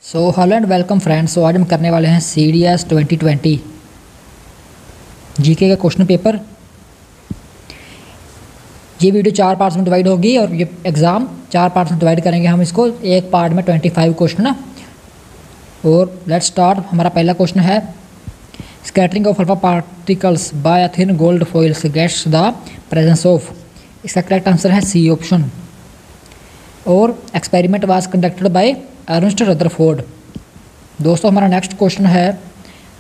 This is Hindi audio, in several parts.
So hello and welcome friends. आज हम करने वाले हैं CDS 2020 जीके का क्वेश्चन पेपर। ये वीडियो 4 पार्ट्स में डिवाइड होगी और ये एग्ज़ाम 4 पार्ट्स में डिवाइड करेंगे हम इसको। एक पार्ट में 25 क्वेश्चन है। और लेट्स स्टार्ट। हमारा पहला क्वेश्चन है scattering of alpha particles by a thin gold foils gets the presence of. इसका करेक्ट आंसर है सी ऑप्शन। और experiment was conducted by Ernst Rutherford. दोस्तों हमारा नेक्स्ट क्वेश्चन है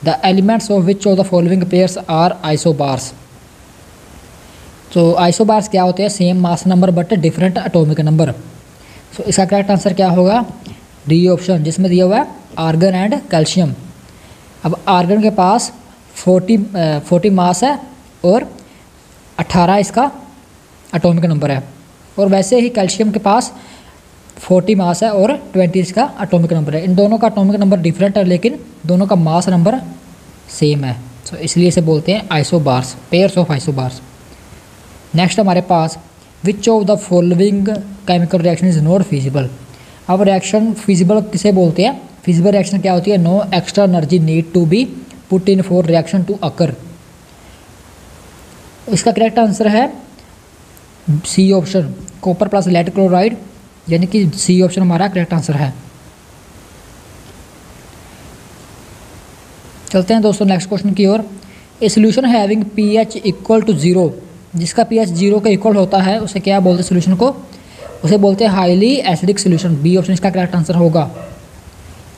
the elements of which of the following pairs are isobars. तो आइसोबार्स क्या होते हैं? Same mass number but different atomic number. So इसका करेक्ट आंसर क्या होगा? डी ऑप्शन, जिसमें दिया हुआ है आर्गन एंड कैल्शियम। अब आर्गन के पास 40 मास है और 18 इसका एटॉमिक नंबर है। और वैसे ही कैल्शियम के पास 40 मास है और 20 इसका एटॉमिक नंबर है। इन दोनों का एटॉमिक नंबर डिफरेंट है लेकिन दोनों का मास नंबर सेम है। सो इसलिए इसे बोलते हैं isobars, pairs of isobars. Next हमारे पास which of the following chemical reaction is not feasible. अब रिएक्शन फिजिबल किसे बोलते हैं? फिजिबल रिएक्शन क्या होती है? No extra energy need to be put in for reaction to occur. इसका करेक्ट आंसर है C option, copper plus lead chloride, यानी कि सी ऑप्शन हमारा करेक्ट आंसर है। चलते हैं दोस्तों नेक्स्ट क्वेश्चन की ओर। A solution having pH equal to 0, जिसका pH 0 के इक्वल होता है उसे क्या बोलते हैं? सोल्यूशन को उसे बोलते हैं highly acidic solution. B option इसका करेक्ट आंसर होगा।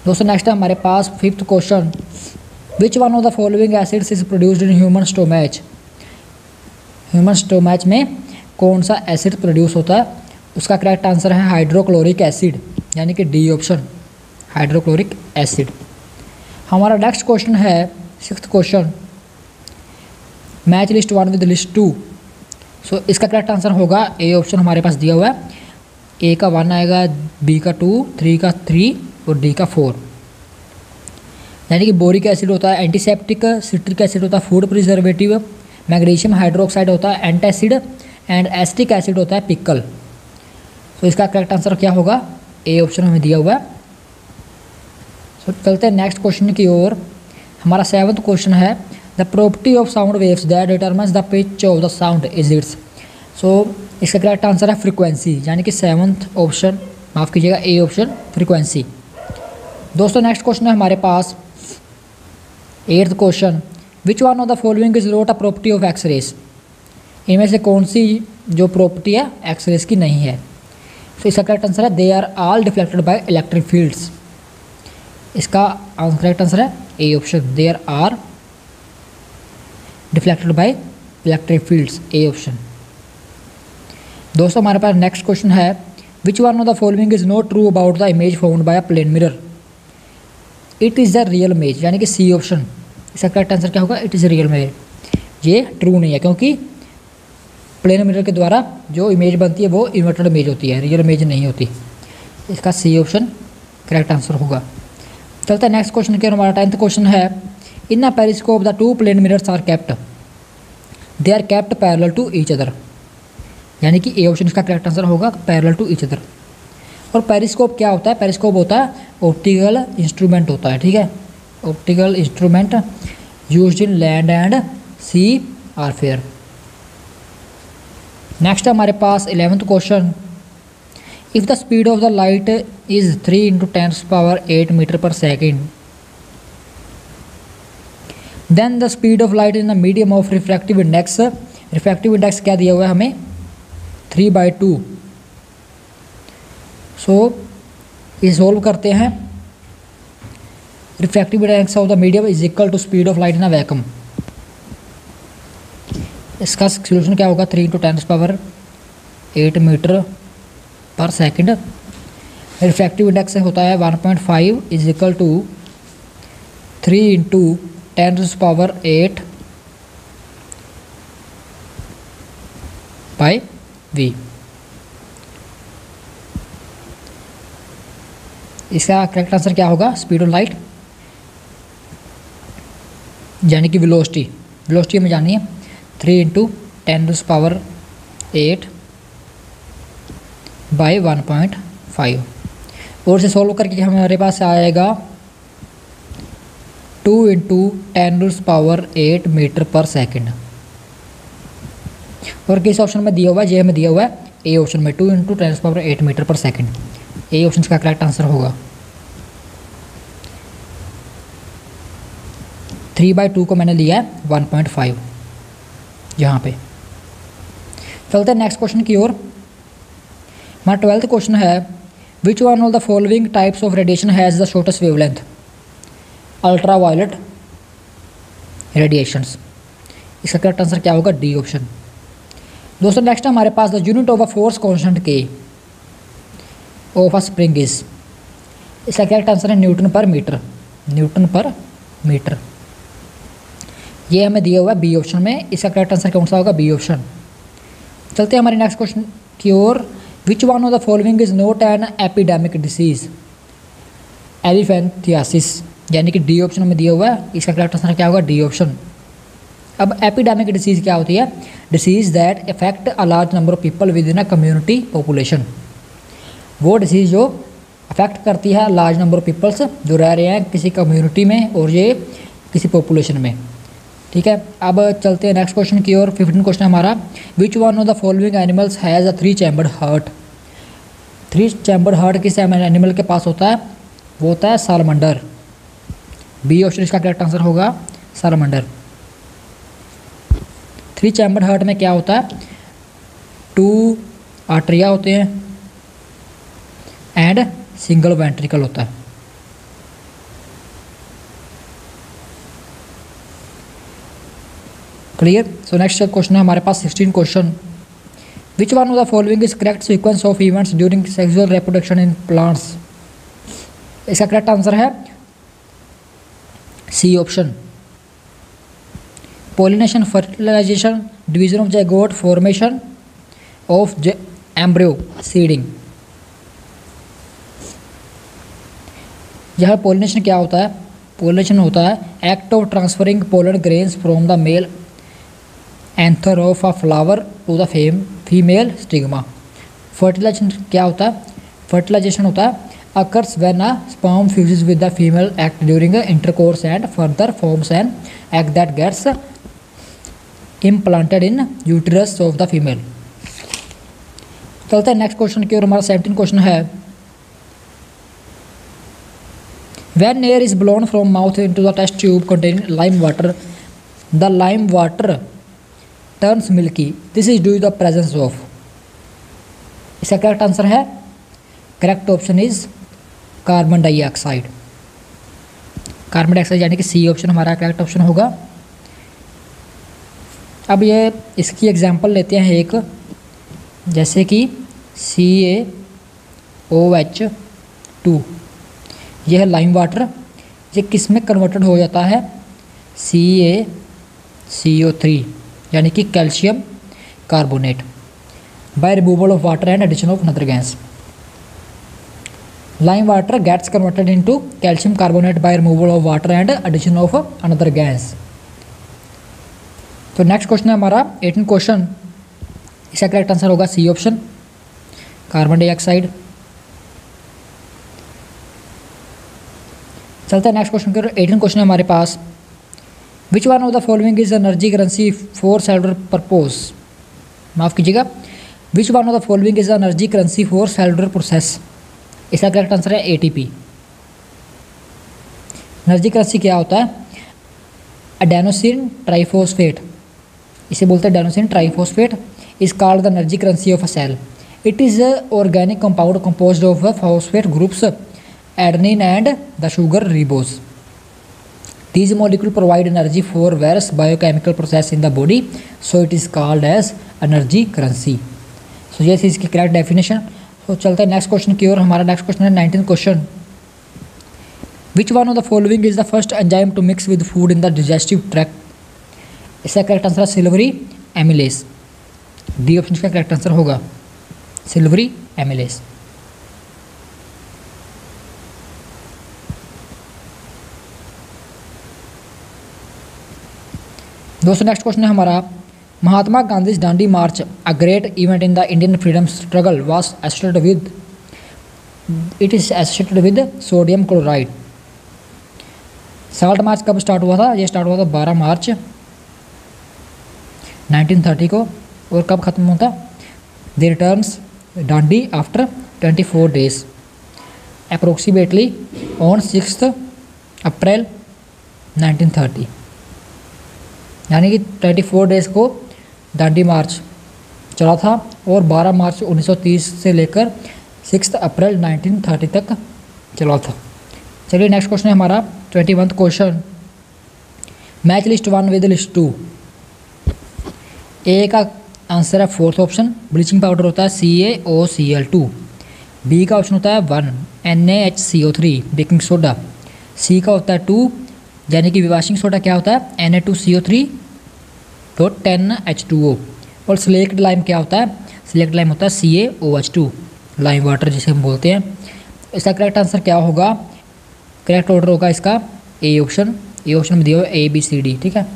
दोस्तों नेक्स्ट है हमारे पास 5th question which one of the following acids is produced in human stomach. Human stomach में कौन सा एसिड प्रोड्यूस होता है? उसका करेक्ट आंसर है हाइड्रोक्लोरिक एसिड, यानी कि डी ऑप्शन, हाइड्रोक्लोरिक एसिड। हमारा नेक्स्ट क्वेश्चन है 6th question match list 1 with list 2। So इसका करेक्ट आंसर होगा ए ऑप्शन, हमारे पास दिया हुआ है। ए का 1 आएगा, बी का 2, 3 का 3 और डी का 4। यानी कि बोरिक एसिड होता है एंटीसेप्टिक, सिट्रिक एसिड होता है फूड प्रिजर्वेटिव, मैग्नीशियम हाइड्रोक्साइड होता है एंटासिड एंड एसिटिक एसिड होता है पिकल। तो इसका करेक्ट आंसर क्या होगा? ए ऑप्शन हमें दिया हुआ है। सो चलते हैं नेक्स्ट क्वेश्चन की ओर। हमारा 7th क्वेश्चन है the property of sound waves that determines the pitch of the sound is its. So इसका करेक्ट आंसर है फ्रीक्वेंसी, यानी कि 7th ऑप्शन, माफ़ कीजिएगा ए ऑप्शन, फ्रीक्वेंसी। दोस्तों नेक्स्ट क्वेश्चन है हमारे पास 8th question which one of the following is not a property of X-rays. इनमें से कौन सी जो प्रॉपर्टी है एक्सरेज की नहीं है? तो इसका करेक्ट आंसर है they are all deflected by electric fields. इसका करेक्ट आंसर है A option, they are deflected by electric fields, A option. दोस्तों हमारे पास नेक्स्ट क्वेश्चन है which one of the following is not true about the image found by a plane mirror. It is the real image, यानी कि सी ऑप्शन। इसका करेक्ट आंसर क्या होगा? It is real image. ये ट्रू नहीं है क्योंकि प्लेन मिरर के द्वारा जो इमेज बनती है वो इन्वर्टेड इमेज होती है, रियल इमेज नहीं होती। इसका सी ऑप्शन करेक्ट आंसर होगा। चलते हैं नेक्स्ट क्वेश्चन के। हमारा 10th क्वेश्चन है in a periscope the 2 plane mirrors are kept, they are kept parallel to each other. यानी कि ए ऑप्शन इसका करेक्ट आंसर होगा, पैरेलल टू ईच अदर। और पेरिस्कोप क्या होता है? पेरिस्कोप होता है ऑप्टिकल इंस्ट्रूमेंट होता है, ठीक है, optical instrument used in land and sea warfare. Next हमारे पास 11th question if the speed of the light is 3 × 10⁸ metre per second then the speed of light in the medium of refractive index. Refractive index क्या दिया हुआ है हमें? 3/2। सो ये सोल्व करते हैं। Refractive index of the medium is equal to speed of light in a vacuum. इसका सोल्यूशन क्या होगा? 3 × 10⁸ मीटर पर सेकंड। रिफ्रैक्टिव इंडेक्स होता है 1.5 is equal to 3 × 10⁸ by v। इसका करेक्ट आंसर क्या होगा? स्पीड ऑफ लाइट, यानी कि वेलोसिटी। वेलोसिटी हमें जानी है 3 × 10⁸ by 1.5। और इसे सॉल्व करके हमारे पास आएगा 2 × 10⁸ मीटर पर सेकंड। और किस ऑप्शन में दिया हुआ है, ये हमें दिया हुआ है ए ऑप्शन में 2 × 10⁸ मीटर पर सेकंड। ए ऑप्शन का करेक्ट आंसर होगा। 3/2 को मैंने लिया है 1.5 यहाँ पे। चलते हैं नेक्स्ट क्वेश्चन की ओर। हमारा 12th क्वेश्चन है, which one of the following types of radiation has the shortest wavelength? Ultra violet radiations. इसका करेक्ट आंसर क्या होगा? D option. दोस्तों नेक्स्ट हमारे पास the unit of a force constant K of a spring is. इसका करेक्ट आंसर है newton per metre. Newton per metre, ये हमें दिया हुआ है बी ऑप्शन में। इसका करेक्ट आंसर कौन सा होगा? B option. चलते हैं हमारे नेक्स्ट क्वेश्चन की ओर। Which one of the following is not an epidemic disease? Elephantiasis, यानी कि डी ऑप्शन में दिया हुआ है। इसका करेक्ट आंसर क्या होगा? D option. अब एपिडेमिक डिसीज़ क्या होती है? Disease that affect a large number of people with in a community population. वो डिसीज़ जो अफेक्ट करती है लार्ज नंबर ऑफ पीपल्स जो रह रहे हैं किसी कम्युनिटी में और ये किसी पॉपुलेशन में। ठीक है, अब चलते हैं नेक्स्ट क्वेश्चन की ओर। 15 क्वेश्चन हमारा, विच one of the following animals has a 3 chambered heart? 3 chambered heart किस एनिमल के पास होता है? वो होता है सालमंडर। बी ऑप्शन इसका करेक्ट आंसर होगा, सालमंडर। 3 चैम्बर्ड हार्ट में क्या होता है? 2 आर्टरिया होते हैं एंड सिंगल वेंट्रिकल होता है। क्लियर? सो नेक्स्ट क्वेश्चन है हमारे पास 16 क्वेश्चन। Which one of the following is correct sequence of events during sexual reproduction in plants? इसका करेक्ट आंसर है C option. Pollination, fertilisation, division of zygote, formation of embryo, seeding. यह पॉलिनेशन क्या होता है? पॉलिनेशन होता है act of transferring pollen grains from the male anther of a flower to the female stigma. Fertilisation क्या होता है? फर्टिलाइजेशन होता है occurs when a sperm fuses with the female egg during intercourse and further forms an egg that gets implanted in uterus of the female। चलते हैं नेक्स्ट क्वेश्चन की ओर। हमारा 17 क्वेश्चन है, when air is blown from mouth into the test tube containing lime water, the lime water turns milky. This is due to the presence of। इसका करेक्ट आंसर है, correct option is carbon dioxide. Carbon dioxide यानी कि सी ऑप्शन हमारा करेक्ट ऑप्शन होगा। अब ये इसकी एग्जांपल लेते हैं एक, जैसे कि CaOH2, यह है लाइम वाटर। ये किस में कन्वर्टेड हो जाता है? CaCO3 यानी कि calcium carbonate by removal of water and addition of another gas. Lime water gets converted into calcium carbonate by removal of water and addition of another gas। तो नेक्स्ट क्वेश्चन है हमारा 18 क्वेश्चन। इसका करेक्ट आंसर होगा सी ऑप्शन, कार्बन डाइऑक्साइड। चलता है नेक्स्ट क्वेश्चन के। 18 क्वेश्चन है हमारे पास, which one of the following is energy currency for cellular purpose? माफ़ कीजिएगा, which one of the following is energy currency for cellular process? इसका करेक्ट आंसर है ATP। एनर्जी करेंसी क्या होता है? एडेनोसिन ट्राइफॉस्फेट, इसे बोलते हैं adenosine triphosphate. Is called the energy currency of a cell. It is organic compound composed of phosphate groups adenine and the sugar ribose. These molecules provide energy for various biochemical process in the body, so it is called as energy currency। So ये थी इसकी करेक्ट डेफिनेशन। तो चलते हैं नेक्स्ट क्वेश्चन की ओर। हमारा नेक्स्ट क्वेश्चन है 19th question. Which one of the following is the first enzyme to mix with food in the digestive tract? इसका करेक्ट आंसर है सिल्वरी एमिलेस। डी ऑप्शन का करेक्ट आंसर होगा सिल्वरी एमिलेस। दोस्तों नेक्स्ट क्वेश्चन है हमारा, Mahatma Gandhi Dandi march, a great event in the Indian freedom struggle, was associated with. It is associated with sodium chloride. Salt march कब स्टार्ट हुआ था? ये स्टार्ट हुआ था 12 मार्च 1930 को। और कब ख़त्म हुआ था? They returns Dandi after 24 days approximately on 6 April 1930। यानी कि 24 डेज़ को डांडी मार्च चला था और 12 मार्च 1930 से लेकर 6 अप्रैल 1930 तक चला था। चलिए नेक्स्ट क्वेश्चन है हमारा 21 question. Match list 1 with list 2। ए का आंसर है 4th ऑप्शन, ब्लीचिंग पाउडर होता है CaOCl2। बी का ऑप्शन होता है 1 NaHCO3 बेकिंग सोडा। सी का होता है 2 यानी कि वाशिंग सोडा क्या होता है Na2CO3.10H2O। और सिलेक्ट लाइम क्या होता है? सिलेक्ट लाइम होता है CaOH2 लाइम वाटर जिसे हम बोलते हैं। इसका करेक्ट आंसर क्या होगा? करेक्ट ऑर्डर होगा इसका ए ऑप्शन। ए ऑप्शन में दिया हुआ ABCD, ठीक है।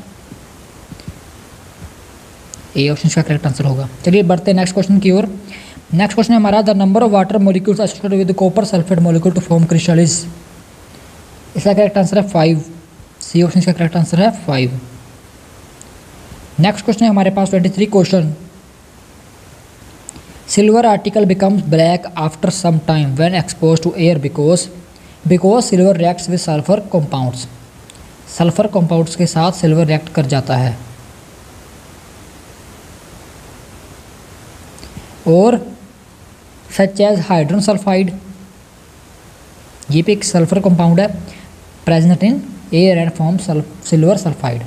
ए ऑप्शन का करेक्ट आंसर होगा। चलिए बढ़ते हैं नेक्स्ट क्वेश्चन की ओर। नेक्स्ट क्वेश्चन है हमारा the number of water molecules associated with copper sulphate molecule to form crystal is. इसका करेक्ट आंसर है 5। सी ऑप्शन का करेक्ट आंसर है 5। नेक्स्ट क्वेश्चन है हमारे पास 23 क्वेश्चन। Silver article becomes black after some time when expose to air because silver reacts with sulphur compounds. Sulphur compounds के साथ सिल्वर रिएक्ट कर जाता है। और सच एज हाइड्रोजन सल्फाइड, ये भी एक सल्फर कंपाउंड है present in air and form silver sulphide.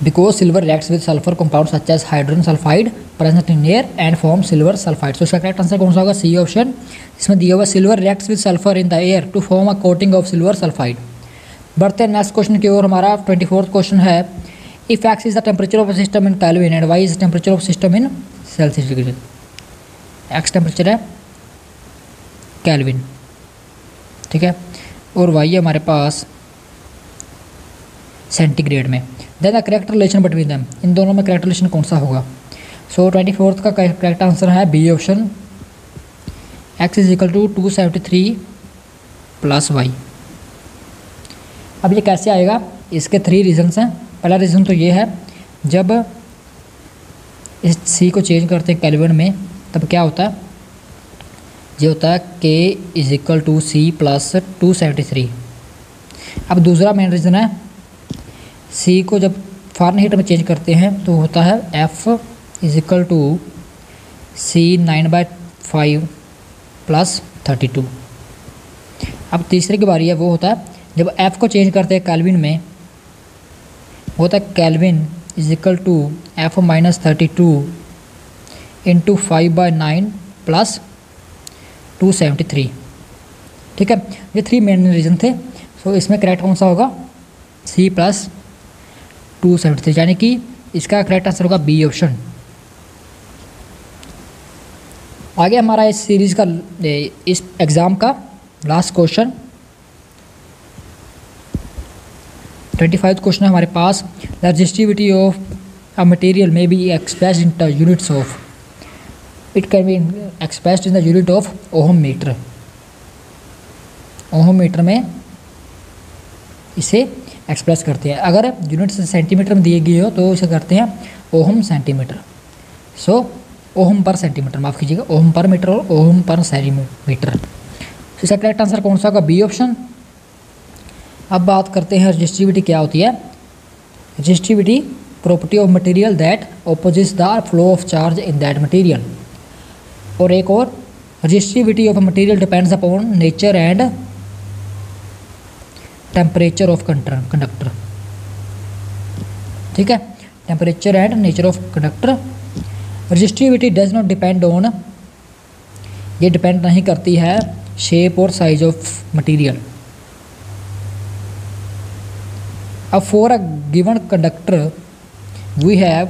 Because silver reacts with sulphur compound such as hydrogen sulphide present in air and form silver sulphide. तो इसका करेक्ट आंसर कौन सा होगा? C option. इसमें दिया हुआ silver reacts with sulphur in the air to form a coating of silver sulphide. बढ़ते हैं नेक्स्ट क्वेश्चन की ओर। हमारा 24th क्वेश्चन है if X is the temperature of system in kelvin and Y is temperature of system in Celsius degree. X temperature है केल्विन, ठीक है, और वाई है हमारे पास सेंटीग्रेड में। Then the correct relation between them, इन दोनों में करेक्ट रिलेशन कौन सा होगा? सो 24th का करेक्ट आंसर है B option. X is equal to 273 plus Y. अब ये कैसे आएगा? इसके 3 रीजन्स हैं। पहला रीज़न तो ये है जब इस सी को चेंज करते हैं केल्विन में तब क्या होता है? ये होता है K is equal to C plus 273। अब दूसरा मेन रीज़न है सी को जब फारेनहीट में चेंज करते हैं तो होता है F is equal to C 9/5 plus 32। अब तीसरे की बारी है, वो होता है जब F को चेंज करते हैं केल्विन में, होता है kelvin is equal to F minus 32 into 5/9 plus 273, ठीक है। ये 3 मेन रीज़न थे। सो इसमें करेक्ट कौन सा होगा? C प्लस 273, यानी कि इसका करेक्ट आंसर होगा बी ऑप्शन। आगे हमारा इस सीरीज़ का इस एग्ज़ाम का लास्ट क्वेश्चन 25th क्वेश्चन है हमारे पास। The resistivity of a material may be expressed in the units of, it can be expressed in the unit of ohm metre. Ohm metre में इसे एक्सप्रेस करते हैं। अगर यूनिट सेंटीमीटर में दिए गए हो तो इसे करते हैं ओहम सेंटीमीटर। सो ओहम पर सेंटीमीटर, माफ़ कीजिएगा, ओहम पर मीटर और ओहम पर सेंटीमीटर। इसका करेक्ट आंसर कौन सा होगा? B option. अब बात करते हैं रेजिस्टिविटी क्या होती है। Resistivity property of material that opposites the flow of charge in that material. और एक और, resistivity of material depends upon nature and temperature of conductor, ठीक है, temperature and nature of conductor. Resistivity does not depend on, ये डिपेंड नहीं करती है शेप और साइज ऑफ मटेरियल। अब for a given conductor we have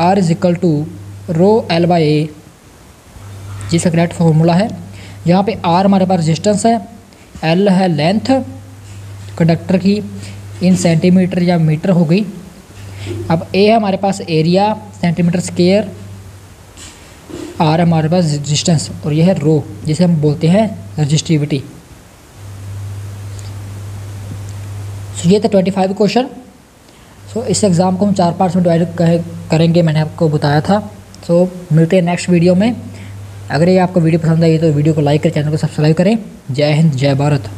R is equal to rho L/A, जिसका करेक्ट फॉर्मूला है। यहाँ पे R हमारे पास रेजिस्टेंस है, L है लेंथ कंडक्टर की इन सेंटीमीटर या मीटर हो गई, अब ए है हमारे पास एरिया सेंटीमीटर स्क्वायर, आर है हमारे पास रेजिस्टेंस और यह है रो जिसे हम बोलते हैं रजिस्टिविटी। सो ये था 25 क्वेश्चन। सो इस एग्ज़ाम को हम 4 पार्ट्स में डिवाइड करेंगे, मैंने आपको बताया था। सो मिलते हैं नेक्स्ट वीडियो में। अगर ये आपको वीडियो पसंद आई तो वीडियो को लाइक करें, चैनल को सब्सक्राइब करें। जय हिंद, जय भारत।